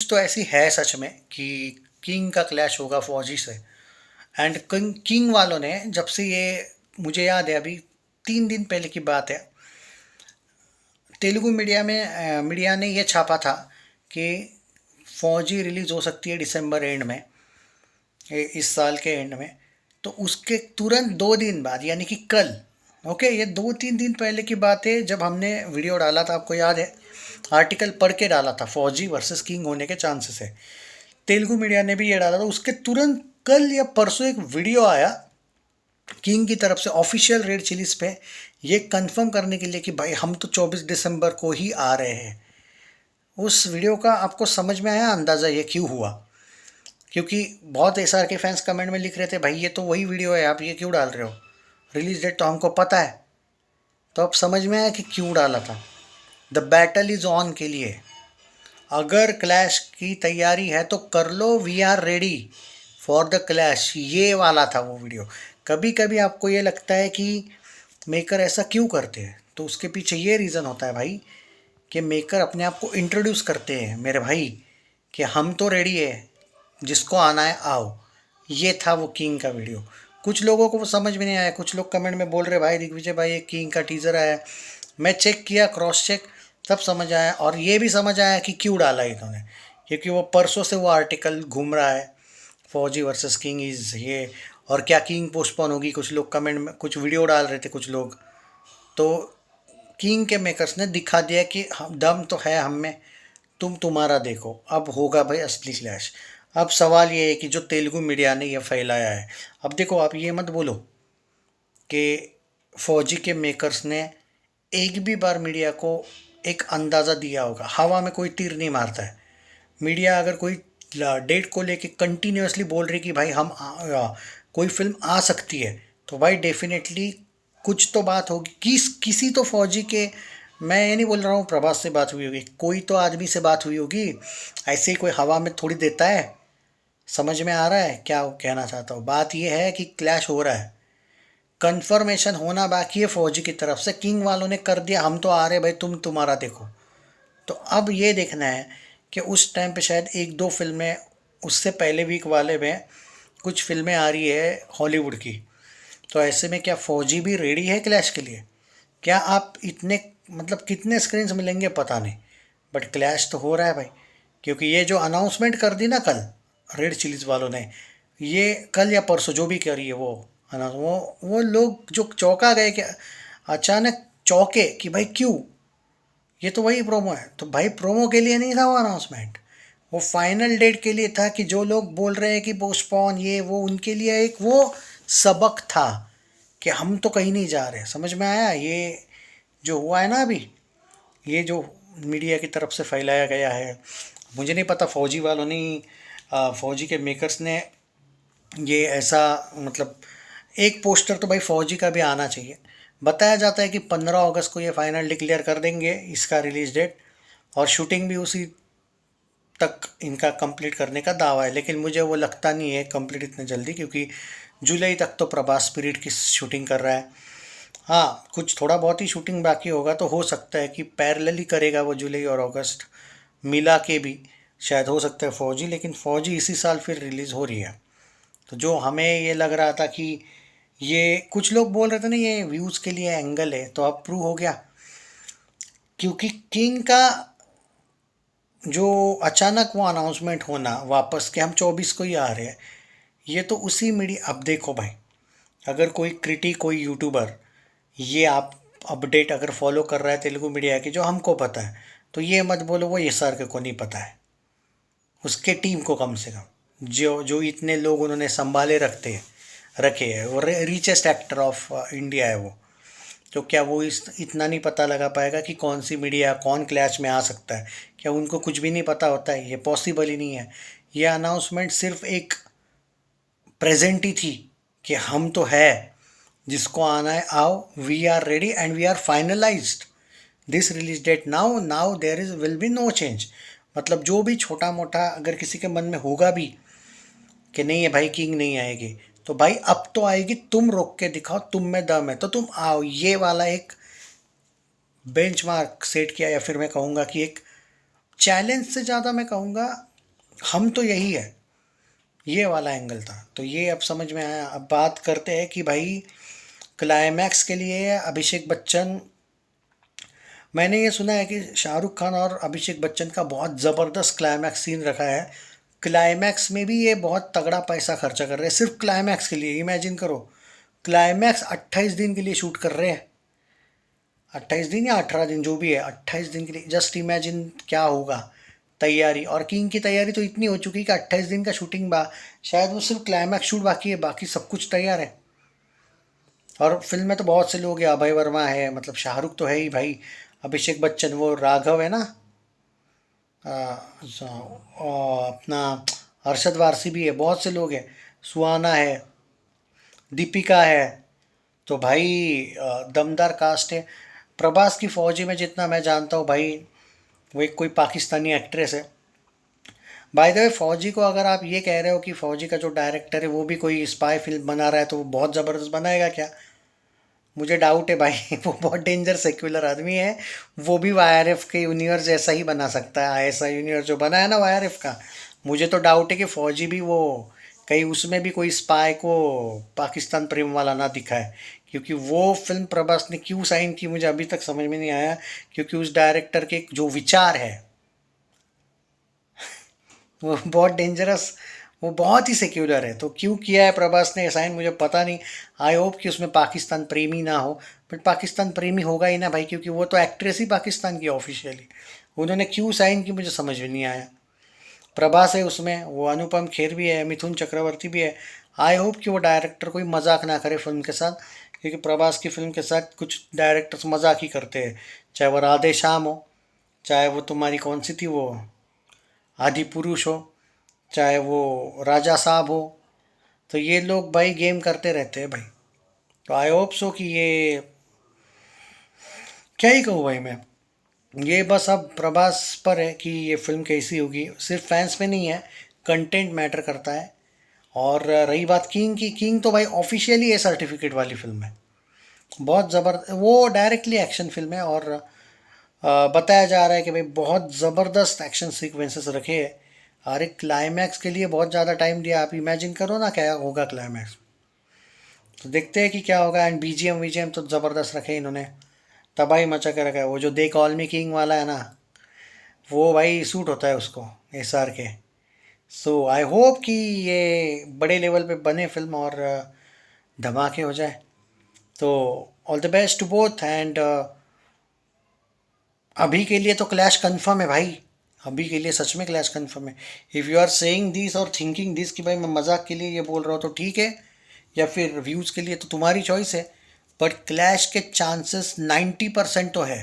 News तो ऐसी है सच में कि किंग का क्लैश होगा फौजी से। एंड किंग किंग वालों ने जब से ये, मुझे याद है अभी 3 दिन पहले की बात है, तेलुगु मीडिया में मीडिया ने ये छापा था कि फौजी रिलीज़ हो सकती है दिसंबर एंड में, इस साल के एंड में। तो उसके तुरंत 2 दिन बाद यानी कि कल, ओके, ये 2-3 दिन पहले की बात है जब हमने वीडियो डाला था, आपको याद है, आर्टिकल पढ़ के डाला था फौजी वर्सेस किंग होने के चांसेस है। तेलुगु मीडिया ने भी ये डाला था। उसके तुरंत कल या परसों एक वीडियो आया किंग की तरफ से ऑफिशियल रेड चिलीज पे, ये कंफर्म करने के लिए कि भाई हम तो 24 दिसंबर को ही आ रहे हैं। उस वीडियो का आपको समझ में आया अंदाज़ा ये क्यों हुआ? क्योंकि बहुत एसआर के फैंस कमेंट में लिख रहे थे भाई ये तो वही वीडियो है, आप ये क्यों डाल रहे हो, रिलीज डेट तो हमको पता है। तो अब समझ में आया कि क्यों डाला था। द बैटल इज़ ऑन के लिए, अगर क्लैश की तैयारी है तो कर लो, we are ready for the clash, ये वाला था वो वीडियो। कभी कभी आपको ये लगता है कि मेकर ऐसा क्यों करते हैं, तो उसके पीछे ये रीज़न होता है भाई कि मेकर अपने आप को इंट्रोड्यूस करते हैं मेरे भाई कि हम तो रेडी है, जिसको आना है आओ। ये था वो किंग का वीडियो। कुछ लोगों को वो समझ में नहीं आया, कुछ लोग कमेंट में बोल रहे भाई दिग्विजय भाई ये किंग का टीज़र आया। मैं चेक किया, क्रॉस चेक, तब समझ आया। और ये भी समझ आया कि क्यों डाला इन्होंने, क्योंकि वो परसों से वो आर्टिकल घूम रहा है फौजी वर्सेस किंग इज़ ये, और क्या किंग पोस्टपोन होगी, कुछ लोग कमेंट में कुछ वीडियो डाल रहे थे कुछ लोग। तो किंग के मेकर्स ने दिखा दिया कि दम तो है हम में, तुम तुम्हारा देखो, अब होगा भाई असली क्लैश। अब सवाल ये है कि जो तेलुगु मीडिया ने ये फैलाया है, अब देखो आप ये मत बोलो कि फौजी के मेकर्स ने एक भी बार मीडिया को एक अंदाज़ा दिया होगा। हवा में कोई तीर नहीं मारता है। मीडिया अगर कोई डेट को लेके कंटिन्यूसली बोल रही कि भाई कोई फिल्म आ सकती है, तो भाई डेफिनेटली कुछ तो बात होगी, किसी तो फौजी के, मैं ये नहीं बोल रहा हूँ प्रभास से बात हुई होगी, कोई तो आदमी से बात हुई होगी। ऐसे ही कोई हवा में थोड़ी देता है। समझ में आ रहा है क्या कहना चाहता हूँ? बात ये है कि क्लैश हो रहा है, कंफर्मेशन होना बाकी है फौजी की तरफ से। किंग वालों ने कर दिया हम तो आ रहे भाई, तुम तुम्हारा देखो। तो अब ये देखना है कि उस टाइम पे शायद 1-2 फिल्में, उससे पहले वीक वाले में कुछ फिल्में आ रही है हॉलीवुड की। तो ऐसे में क्या फौजी भी रेडी है क्लैश के लिए? क्या आप इतने, मतलब कितने स्क्रीन्स मिलेंगे पता नहीं, बट क्लैश तो हो रहा है भाई। क्योंकि ये जो अनाउंसमेंट कर दी ना कल रेड चिलीज वालों ने, ये कल या परसों जो भी करी है वो वो लोग जो चौंका गए कि अचानक चौंके कि भाई क्यों, ये तो वही प्रोमो है। तो भाई प्रोमो के लिए नहीं था वो अनाउंसमेंट, वो फाइनल डेट के लिए था कि जो लोग बोल रहे हैं कि पोस्टपोन ये वो, उनके लिए एक वो सबक था कि हम तो कहीं नहीं जा रहे। समझ में आया? ये जो हुआ है ना अभी, ये जो मीडिया की तरफ से फैलाया गया है, मुझे नहीं पता फौजी वालों ने, फौजी के मेकर्स ने ये ऐसा, मतलब एक पोस्टर तो भाई फौजी का भी आना चाहिए। बताया जाता है कि 15 अगस्त को ये फाइनल डिक्लेयर कर देंगे इसका रिलीज डेट, और शूटिंग भी उसी तक इनका कंप्लीट करने का दावा है। लेकिन मुझे वो लगता नहीं है कंप्लीट इतने जल्दी, क्योंकि जुलाई तक तो प्रभास स्पिरिट की शूटिंग कर रहा है। हाँ, कुछ थोड़ा बहुत ही शूटिंग बाकी होगा, तो हो सकता है कि पैरेलली करेगा वो जुलाई और अगस्त मिला के भी, शायद हो सकता है फौजी। लेकिन फौजी इसी साल फिर रिलीज़ हो रही है। तो जो हमें ये लग रहा था कि ये, कुछ लोग बोल रहे थे ना ये व्यूज़ के लिए एंगल है, तो अब प्रूव हो गया। क्योंकि किंग का जो अचानक वो अनाउंसमेंट होना वापस कि हम 24 को ही आ रहे हैं, ये तो उसी मीडिया, अब देखो भाई, अगर कोई क्रिटिक, कोई यूट्यूबर ये आप अपडेट अगर फॉलो कर रहा है तेलुगु मीडिया की जो हमको पता है, तो ये मत बोलो वो ये सर को नहीं पता है, उसके टीम को कम से कम, जो जो इतने लोग उन्होंने संभाले रखे हैं, वो रिचेस्ट एक्टर ऑफ इंडिया है वो। तो क्या वो इतना नहीं पता लगा पाएगा कि कौन सी मीडिया कौन क्लैश में आ सकता है? क्या उनको कुछ भी नहीं पता होता है? ये पॉसिबल ही नहीं है। ये अनाउंसमेंट सिर्फ एक प्रेजेंट ही थी कि हम तो है, जिसको आना है आओ, we are ready and we are finalised this release date now, now there is will be no change. मतलब जो भी छोटा मोटा अगर किसी के मन में होगा भी कि नहीं है भाई किंग नहीं आएगी, तो भाई अब तो आएगी, तुम रोक के दिखाओ, तुम में दम है तो तुम आओ। ये वाला एक बेंचमार्क सेट किया, या फिर मैं कहूँगा कि एक चैलेंज से ज़्यादा मैं कहूँगा हम तो यही है, ये वाला एंगल था। तो ये अब समझ में आया। अब बात करते हैं कि भाई क्लाइमैक्स के लिए अभिषेक बच्चन, मैंने ये सुना है कि शाहरुख खान और अभिषेक बच्चन का बहुत ज़बरदस्त क्लाइमैक्स सीन रखा है। क्लाइमैक्स में भी ये बहुत तगड़ा पैसा खर्चा कर रहे हैं सिर्फ क्लाइमैक्स के लिए। इमेजिन करो, क्लाइमैक्स 28 दिन के लिए शूट कर रहे हैं। 28 दिन या 18 दिन जो भी है, 28 दिन के लिए। जस्ट इमेजिन क्या होगा तैयारी। और किंग की तैयारी तो इतनी हो चुकी है कि 28 दिन का शूटिंग शायद वो सिर्फ क्लाइमैक्स शूट बाकी है, बाकी सब कुछ तैयार है। और फिल्म में तो बहुत से लोग हैं, अभय वर्मा है, मतलब शाहरुख तो है ही भाई, अभिषेक बच्चन, वो राघव है ना, अपना अरशद वारसी भी है, बहुत से लोग हैं, सुहाना है, दीपिका है। तो भाई दमदार कास्ट है। प्रभास की फौजी में जितना मैं जानता हूँ भाई, वो एक कोई पाकिस्तानी एक्ट्रेस है। बाय द वे, फौजी को अगर आप ये कह रहे हो कि फौजी का जो डायरेक्टर है वो भी कोई स्पाई फिल्म बना रहा है, तो वो बहुत ज़बरदस्त बनाएगा क्या? मुझे डाउट है भाई। वो बहुत डेंजर सेक्युलर आदमी है। वो भी वाईआरएफ के यूनिवर्स जैसा ही बना सकता है, आईएसआई यूनिवर्स जो बना है ना वाईआरएफ का। मुझे तो डाउट है कि फौजी भी वो कहीं उसमें भी कोई स्पाई को पाकिस्तान प्रेम वाला ना दिखाए। क्योंकि वो फिल्म प्रभास ने क्यों साइन की मुझे अभी तक समझ में नहीं आया। क्योंकि उस डायरेक्टर के जो विचार है वो बहुत डेंजरस, वो बहुत ही सेक्युलर है। तो क्यों किया है प्रभास ने साइन मुझे पता नहीं। आई होप कि उसमें पाकिस्तान प्रेमी ना हो। बट पाकिस्तान प्रेमी होगा ही ना भाई, क्योंकि वो तो एक्ट्रेस ही पाकिस्तान की ऑफिशियली। उन्होंने क्यों साइन की मुझे समझ में नहीं आया। प्रभास है उसमें, वो अनुपम खेर भी है, मिथुन चक्रवर्ती भी है। आई होप कि वो डायरेक्टर कोई मजाक ना करे फिल्म के साथ। क्योंकि प्रभास की फिल्म के साथ कुछ डायरेक्टर्स मजाक ही करते हैं। चाहे वो राधे श्याम हो, चाहे वो तुम्हारी कौन सी थी वो आदि पुरुष हो, चाहे वो राजा साहब हो। तो ये लोग भाई गेम करते रहते हैं भाई। तो आई होप सो कि ये, क्या ही कहूँ भाई मैं, ये बस अब प्रभास पर है कि ये फिल्म कैसी होगी। सिर्फ फैंस पे नहीं है, कंटेंट मैटर करता है। और रही बात किंग की, किंग तो भाई ऑफिशियली ए सर्टिफिकेट वाली फिल्म है। बहुत ज़बर, वो डायरेक्टली एक्शन फिल्म है। और बताया जा रहा है कि भाई बहुत ज़बरदस्त एक्शन सीक्वेंसेस रखे हैं। अरे क्लाइमैक्स के लिए बहुत ज़्यादा टाइम दिया। आप इमेजिन करो ना क्या होगा क्लाइमैक्स। तो देखते हैं कि क्या होगा। एंड बीजीएम वीजीएम तो ज़बरदस्त रखे इन्होंने, तबाही मचा के रखा है। वो जो दे कॉल मी किंग वाला है ना, वो भाई सूट होता है उसको, एसआर के। सो आई होप कि ये बड़े लेवल पे बने फिल्म और धमाके हो जाए। तो all the best to both. And अभी के लिए तो क्लैश कंफर्म है भाई। अभी के लिए सच में क्लैश कंफर्म है। If you are saying this और थिंकिंग दिस कि भाई मैं मजाक के लिए ये बोल रहा हूँ तो ठीक है, या फिर व्यूज़ के लिए, तो तुम्हारी चॉइस है। बट क्लैश के चांसेस 90% तो है।